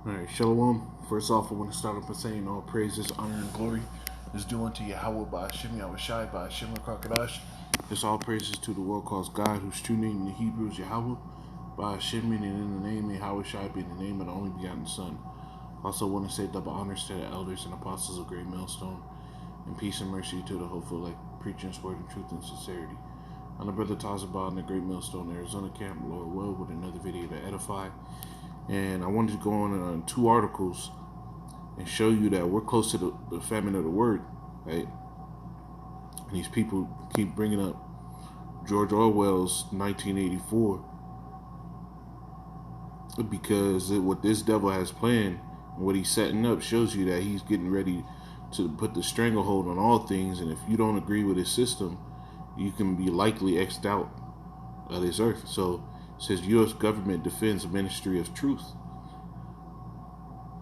Alright, Shalom. First off, I want to start off by saying all praises, honor, and glory is due unto Yahweh by Hashem Yahushai by Hashem Kakadash. It's all praises to the world calls God, whose true name in the Hebrew is Yahweh, by Hashem, and in the name of Yahushai, being the name of the only begotten Son. Also want to say double honors to the elders and apostles of Great Millstone, and peace and mercy to the hopeful, like preaching his word in truth and sincerity. I'm the brother Tazabah in the Great Millstone, Arizona camp, Lord will, with another video to edify. And I wanted to go on two articles and show you that we're close to the famine of the word, right? And these people keep bringing up George Orwell's 1984 because what this devil has planned and what he's setting up shows you that he's getting ready to put the stranglehold on all things. And if you don't agree with his system, you can be likely X'd out of this earth. So it says U.S. government defends Ministry of Truth.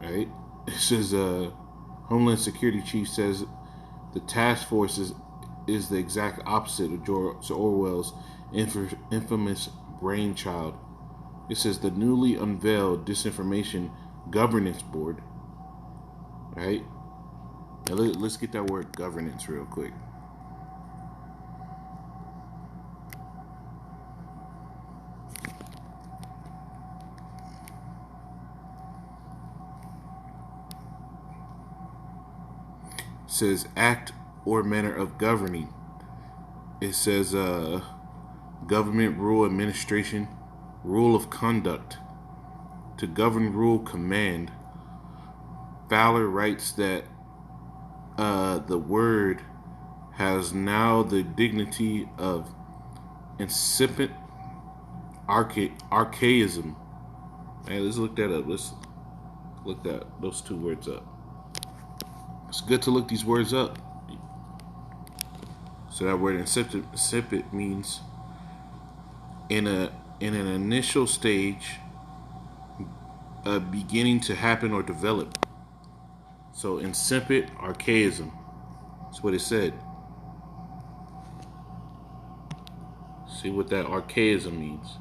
Right? It says Homeland Security Chief says the task force is the exact opposite of George Orwell's infamous brainchild. It says the newly unveiled Disinformation Governance Board. Right? Now let's get that word governance real quick. It says act or manner of governing. It says government rule administration, rule of conduct, to govern, rule, command. Fowler writes that the word has now the dignity of incipient archaism. Hey, let's look that up. Let's look those two words up. It's good to look these words up. So that word incipient means in an initial stage, beginning to happen or develop. So incipient archaism. That's what it said. See what that archaism means.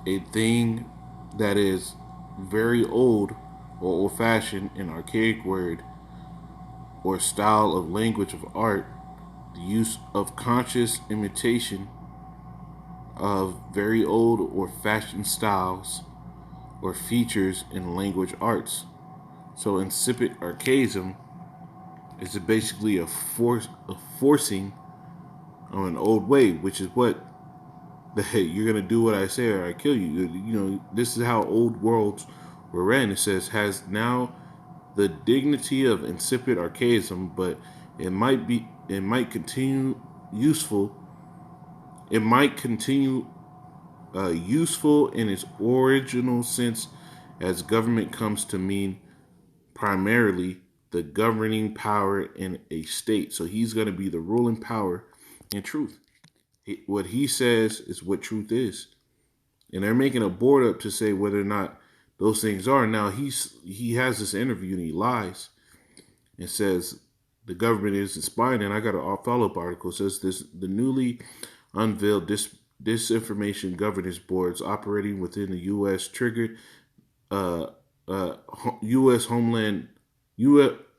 A thing that is very old or old-fashioned, an archaic word or style of language of art, the use of conscious imitation of very old or fashioned styles or features in language arts. So incipient archaism is basically a forcing on an old way, which is what hey, you're gonna do what I say or I kill you. You know, this is how old worlds were ran. It says has now the dignity of incipient archaism, but it might continue useful. It might continue useful in its original sense as government comes to mean primarily the governing power in a state. So he's going to be the ruling power in truth. What he says is what truth is. And they're making a board up to say whether or not those things are. Now he has this interview and he lies and says the government is inspired. And I got a follow-up article. It says the newly unveiled disinformation governance boards operating within the U.S. triggered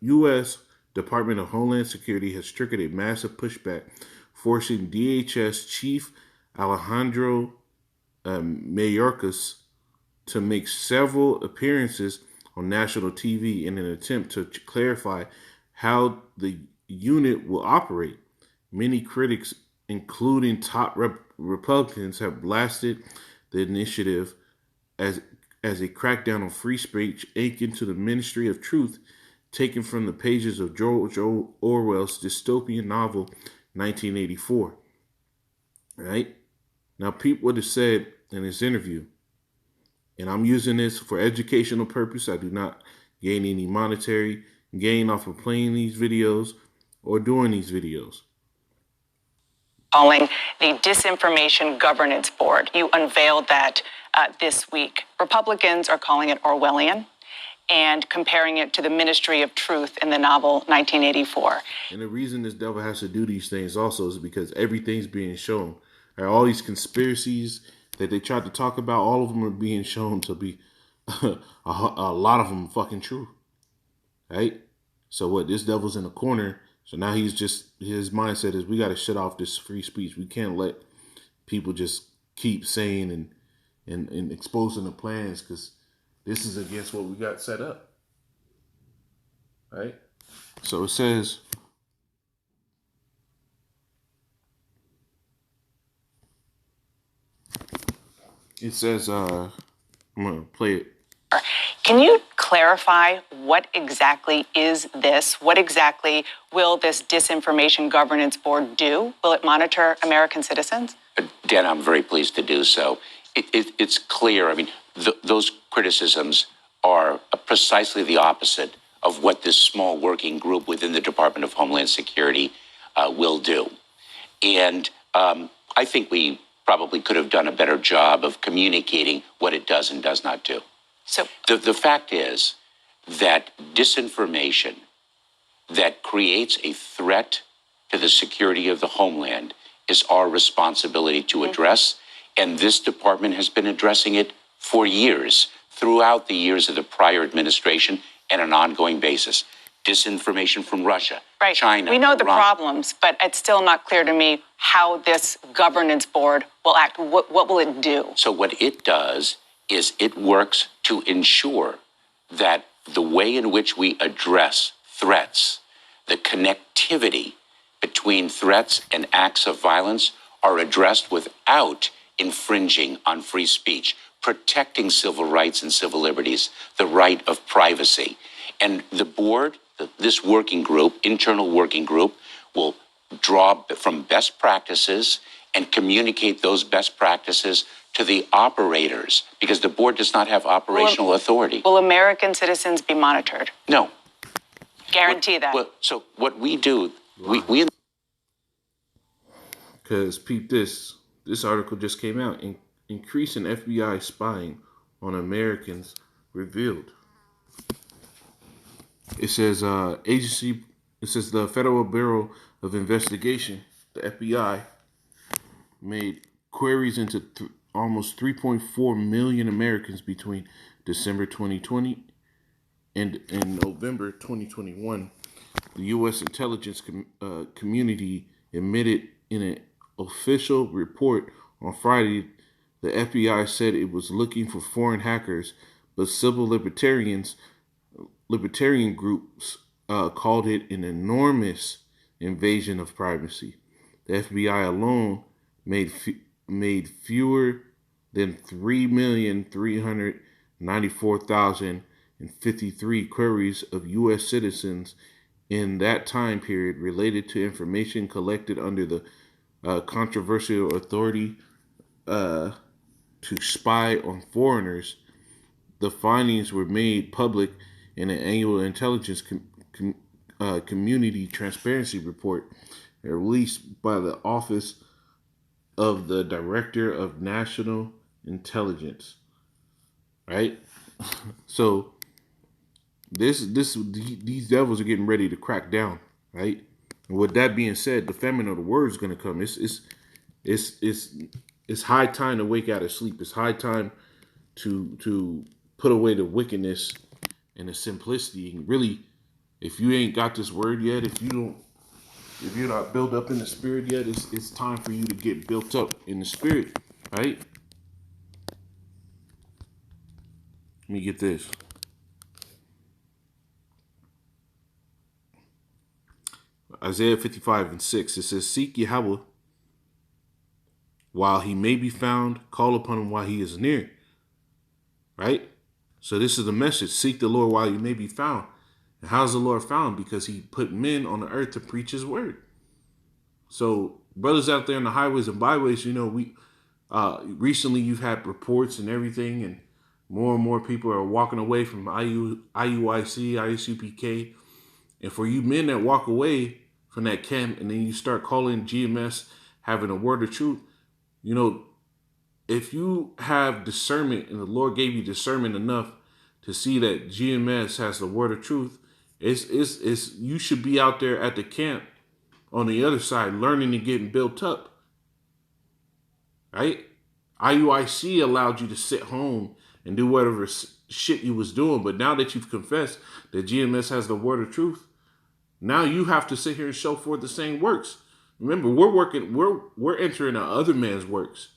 U.S. Department of Homeland Security has triggered a massive pushback, forcing DHS Chief Alejandro Mayorkas to make several appearances on national TV in an attempt to clarify how the unit will operate. Many critics, including top Republicans, have blasted the initiative as a crackdown on free speech akin to the Ministry of Truth taken from the pages of George Orwell's dystopian novel 1984. Right? Now, Pete would have said in this interview, and I'm using this for educational purpose. I do not gain any monetary gain off of playing these videos or doing these videos. Calling the Disinformation Governance Board. You unveiled that this week. Republicans are calling it Orwellian. and comparing it to the Ministry of Truth in the novel 1984. And the reason this devil has to do these things also is because everything's being shown. Right? All these conspiracies that they tried to talk about, all of them are being shown to be a lot of them fucking true. Right? So what? This devil's in a corner. So now he's just, his mindset is we got to shut off this free speech. We can't let people just keep saying and exposing the plans because this is against what we got set up. Right? So it says, I'm going to play it. Can you clarify what exactly is this? What exactly will this Disinformation Governance Board do? Will it monitor American citizens? Dan, I'm very pleased to do so. It's clear. I mean, those criticisms are precisely the opposite of what this small working group within the Department of Homeland Security will do. And I think we probably could have done a better job of communicating what it does and does not do. So The fact is that disinformation that creates a threat to the security of the homeland is our responsibility to address. And this department has been addressing it for years, throughout the years of the prior administration and on an ongoing basis. Disinformation from Russia, right. China, we know the Iran. problems, but it's still not clear to me how this governance board will act. What will it do? So what it does is it works to ensure that the way in which we address threats, the connectivity between threats and acts of violence are addressed without infringing on free speech, protecting civil rights and civil liberties, the right of privacy. And the board, this working group, internal working group, will draw from best practices and communicate those best practices to the operators, because the board does not have operational authority. Will American citizens be monitored? No. Guarantee that. Well, so what we do, we Because peep this. This article just came out. Increase in FBI spying on Americans revealed. It says the Federal Bureau of Investigation, the FBI, made queries into almost 3.4 million Americans between December 2020 and in November 2021. The U.S. intelligence community admitted in an official report on Friday the FBI said it was looking for foreign hackers, but civil libertarian groups called it an enormous invasion of privacy. The FBI alone made fewer than 3,394,053 queries of U.S. citizens in that time period related to information collected under the controversial authority to spy on foreigners. The findings were made public in an annual intelligence community transparency report released by the Office of the Director of National Intelligence. Right? So these devils are getting ready to crack down, right? And with that being said, the famine of the word is going to come. It's high time to wake out of sleep. It's high time to put away the wickedness and the simplicity. And really, if you ain't got this word yet, if you're not built up in the spirit yet, it's time for you to get built up in the spirit, right? Let me get this. Isaiah 55:6. It says, "Seek Yahweh while he may be found, call upon him while he is near." Right? So this is the message. Seek the Lord while you may be found. And how's the Lord found? Because he put men on the earth to preach his word. So brothers out there in the highways and byways, we recently you've had reports and everything, and more people are walking away from IUIC, ISUPK. And for you men that walk away from that camp and then you start calling GMS, having a word of truth, if you have discernment and the Lord gave you discernment enough to see that GMS has the word of truth, it's you should be out there at the camp on the other side learning and getting built up, right? IUIC allowed you to sit home and do whatever shit you was doing, but now that you've confessed that GMS has the word of truth, now you have to sit here and show forth the same works. Remember, we're entering other man's works,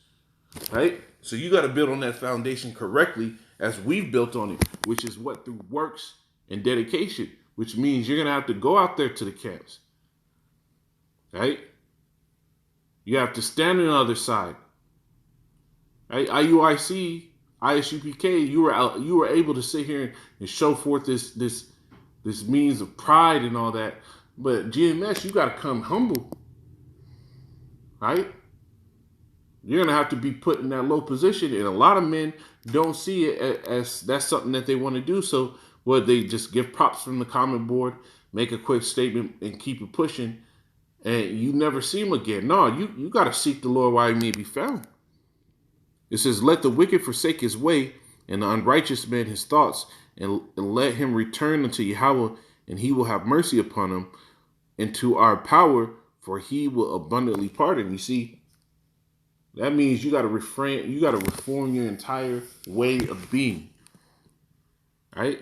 right? So you got to build on that foundation correctly as we've built on it, which is what? Through works and dedication, which means you're going to have to go out there to the camps, right? You have to stand on the other side, right? IUIC, ISUPK, you were able to sit here and show forth this means of pride and all that. But GMS, you got to come humble, right? You're going to have to be put in that low position. And a lot of men don't see it as that's something that they want to do. So, they just give props from the comment board, make a quick statement, and keep it pushing. And you never see them again. No, you got to seek the Lord while he may be found. It says, let the wicked forsake his way, and the unrighteous man his thoughts, and let him return unto Yahweh, and he will have mercy upon him, and to our power, for he will abundantly pardon. You see, that means you got to reform your entire way of being. Right?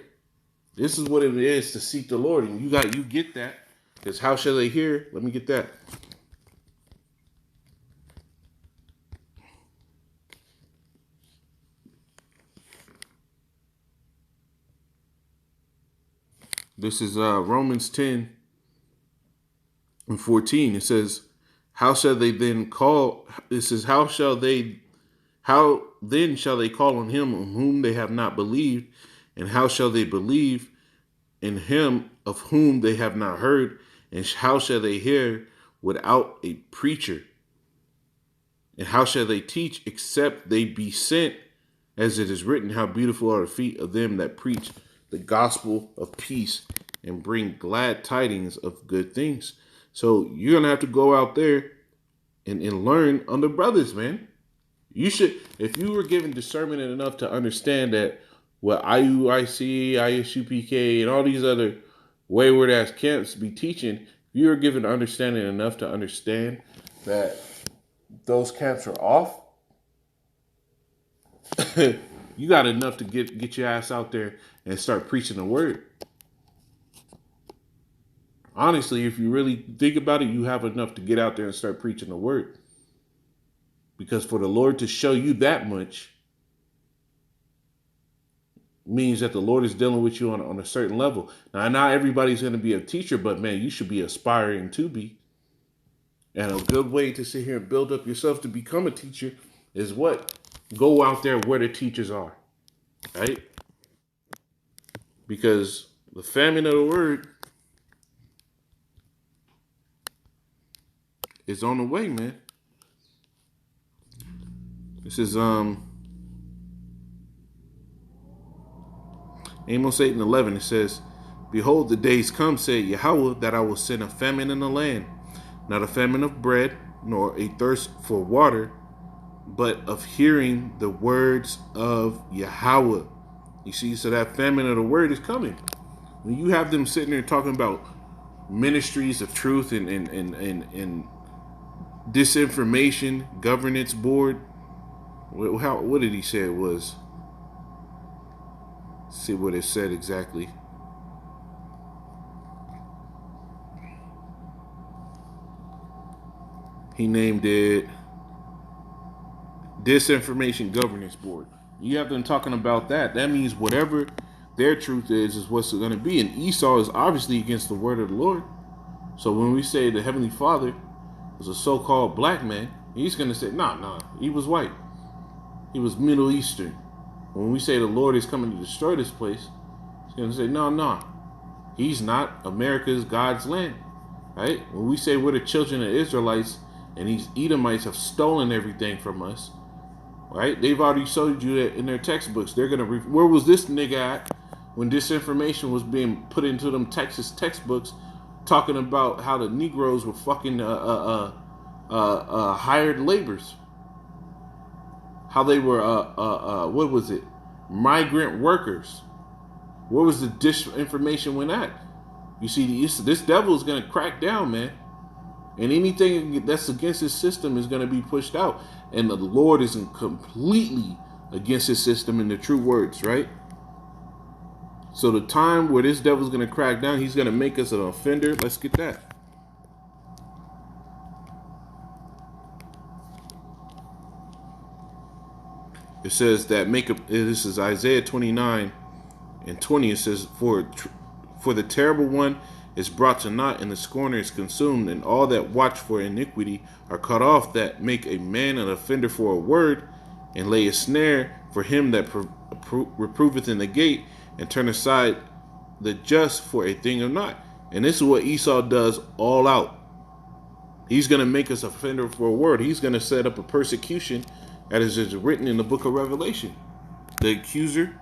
This is what it is to seek the Lord, and you get that. Because how shall they hear? Let me get that. This is Romans 10 and 14. It says, how shall they then call? It says, how then shall they call on him on whom they have not believed? And how shall they believe in him of whom they have not heard? And how shall they hear without a preacher? And how shall they teach except they be sent? As it is written, how beautiful are the feet of them that preach the gospel of peace and bring glad tidings of good things. So you're going to have to go out there and learn on the brothers, man. You should, if you were given discernment enough to understand that what IUIC, ISUPK, and all these other wayward ass camps be teaching, if you were given understanding enough to understand that those camps are off, you got enough to get your ass out there and start preaching the word. Honestly, if you really think about it, you have enough to get out there and start preaching the word. Because for the Lord to show you that much means that the Lord is dealing with you on a certain level. Now, not everybody's going to be a teacher, but man, you should be aspiring to be. And a good way to sit here and build up yourself to become a teacher is what? Go out there where the teachers are, right? Because the famine of the word is on the way, man. This is Amos 8 and 11. It says, behold, the days come, said Yahweh, that I will send a famine in the land, not a famine of bread, nor a thirst for water, but of hearing the words of Yahweh. You see, so that famine of the word is coming. When you have them sitting there talking about ministries of truth and disinformation, governance board, what did he say it was? Let's see what it said exactly. He named it Disinformation Governance Board. You have them talking about that. That means whatever their truth is what's going to be. And Esau is obviously against the word of the Lord. So when we say the Heavenly Father was a so-called black man, he's going to say, nah, he was white. He was Middle Eastern. When we say the Lord is coming to destroy this place, he's going to say, no, he's not. America is God's land. Right? When we say we're the children of Israelites and these Edomites have stolen everything from us, right? They've already showed you that in their textbooks. They're going to, where was this nigga at when disinformation was being put into them Texas textbooks talking about how the Negroes were fucking hired laborers? How they were, what was it? Migrant workers. Where was the disinformation when at? You see, this devil is going to crack down, man. And anything that's against his system is going to be pushed out. And the Lord isn't completely against his system in the true words, right? So the time where this devil's going to crack down, he's going to make us an offender. Let's get that. It says that this is Isaiah 29:20. It says, for the terrible one is brought to naught, and the scorner is consumed, and all that watch for iniquity are cut off, that make a man an offender for a word, and lay a snare for him that reproveth in the gate, and turn aside the just for a thing of naught. And this is what Esau does all out. He's going to make us offender for a word. He's going to set up a persecution that is just written in the book of Revelation. The accuser.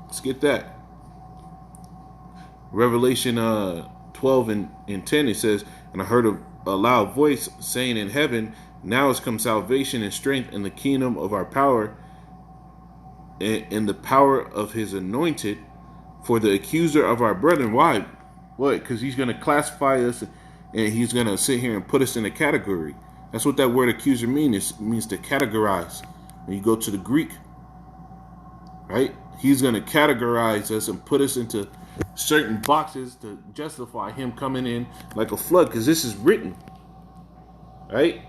Let's get that. Revelation 12:10, it says, and I heard a loud voice saying in heaven, now has come salvation and strength in the kingdom of our power, and the power of his anointed, for the accuser of our brethren. Why? What? Because he's going to classify us, and he's going to sit here and put us in a category. That's what that word accuser means. It means to categorize. When you go to the Greek, right? He's going to categorize us and put us into certain boxes to justify him coming in like a flood, because this is written, right?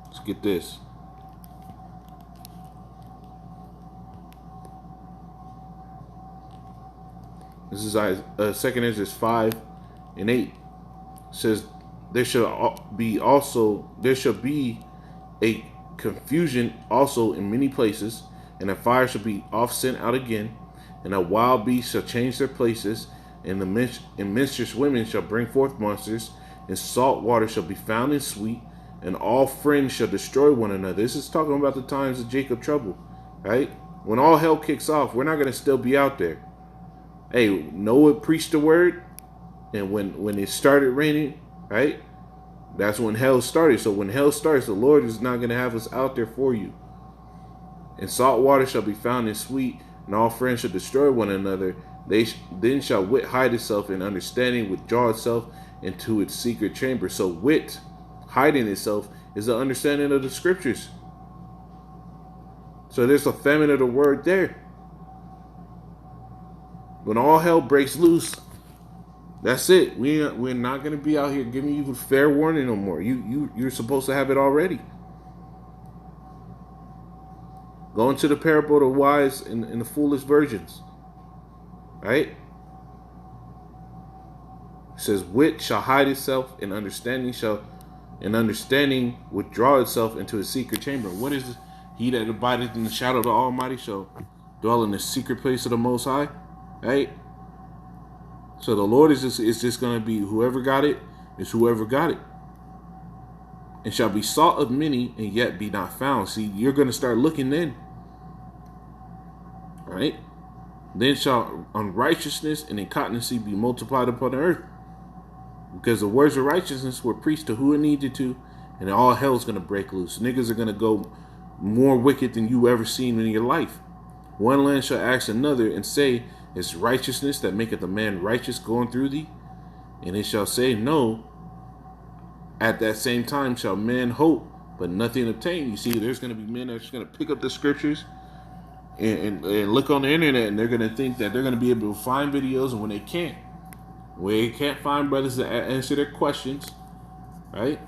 Let's get this. This is 2 Ezra 5:8. It says, there shall be a confusion also in many places, and a fire shall be oft sent out again, and a wild beast shall change their places, and menstruous women shall bring forth monsters, and salt water shall be found in sweet, and all friends shall destroy one another. This is talking about the times of Jacob trouble, right? When all hell kicks off, we're not going to still be out there. Hey, Noah preached the word, and when it started raining, right? That's when hell started. So when hell starts, the Lord is not going to have us out there for you. And salt water shall be found in sweet, and all friends shall destroy one another. Then shall wit hide itself, and understanding withdraw itself into its secret chamber. So wit, hiding itself, is the understanding of the scriptures. So there's a famine of the word there. When all hell breaks loose, that's it. We're not going to be out here giving you fair warning no more. You're supposed to have it already. Go into the parable of the wise and the foolish virgins. Right? It says, wit shall hide itself, and understanding withdraw itself into a secret chamber. What is it? He that abideth in the shadow of the Almighty shall dwell in the secret place of the Most High. Right? So the Lord is just going to be whoever got it is whoever got it. And shall be sought of many, and yet be not found. See, you're going to start looking then. Right? Then shall unrighteousness and incontinency be multiplied upon the earth. Because the words of righteousness were preached to who it needed to, and all hell's going to break loose. Niggas are going to go more wicked than you ever seen in your life. One land shall ask another and say, it's righteousness that maketh a man righteous going through thee? And it shall say, no. At that same time shall man hope, but nothing obtain. You see, there's going to be men that's going to pick up the scriptures and look on the internet, and they're going to think that they're going to be able to find videos, and when they can't find brothers to answer their questions, right?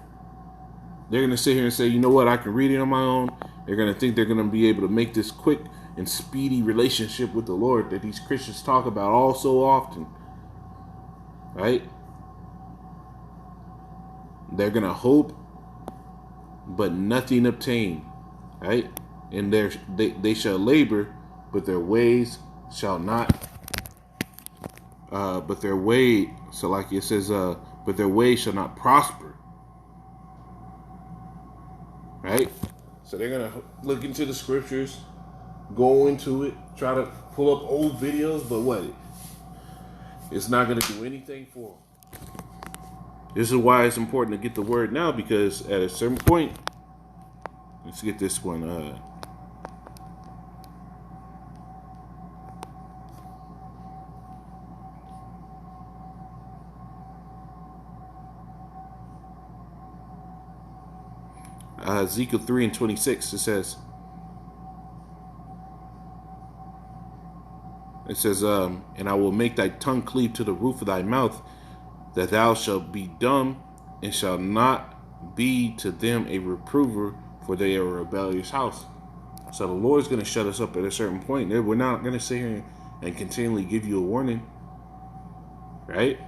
They're going to sit here and say, you know what, I can read it on my own. They're going to think they're going to be able to make this quick and speedy relationship with the Lord that these Christians talk about all so often, right? They're going to hope, but nothing obtain, right? And they shall labor, but their ways shall not, so like it says, but their ways shall not prosper, right? So they're going to look into the scriptures, go into it, try to pull up old videos, but what? It's not going to do anything for them. This is why it's important to get the word now, because at a certain point, let's get this one. Ezekiel 3:26. It says, and I will make thy tongue cleave to the roof of thy mouth, that thou shalt be dumb, and shall not be to them a reprover, for they are a rebellious house. So the Lord's going to shut us up at a certain point. We're not going to sit here and continually give you a warning, right?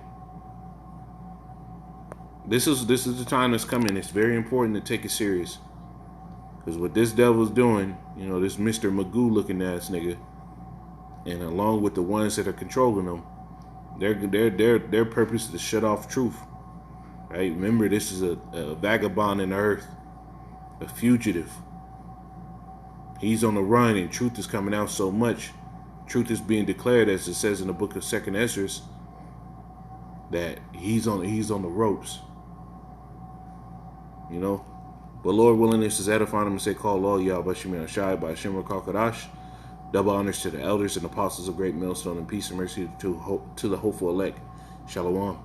This is the time that's coming. It's very important to take it serious, because what this devil's doing, this Mr. Magoo looking ass nigga, and along with the ones that are controlling them, their purpose is to shut off truth. Right? Remember, this is a vagabond in the earth, a fugitive. He's on the run, and truth is coming out so much. Truth is being declared, as it says in the book of 2nd Ezra, that he's on the ropes. But Lord willing, this is edifying him and say, call all y'all Bashim Shai by Shimmer Kalkadash. Double honors to the elders and apostles of Great Millstone, and peace and mercy to the hopeful elect. Shalom.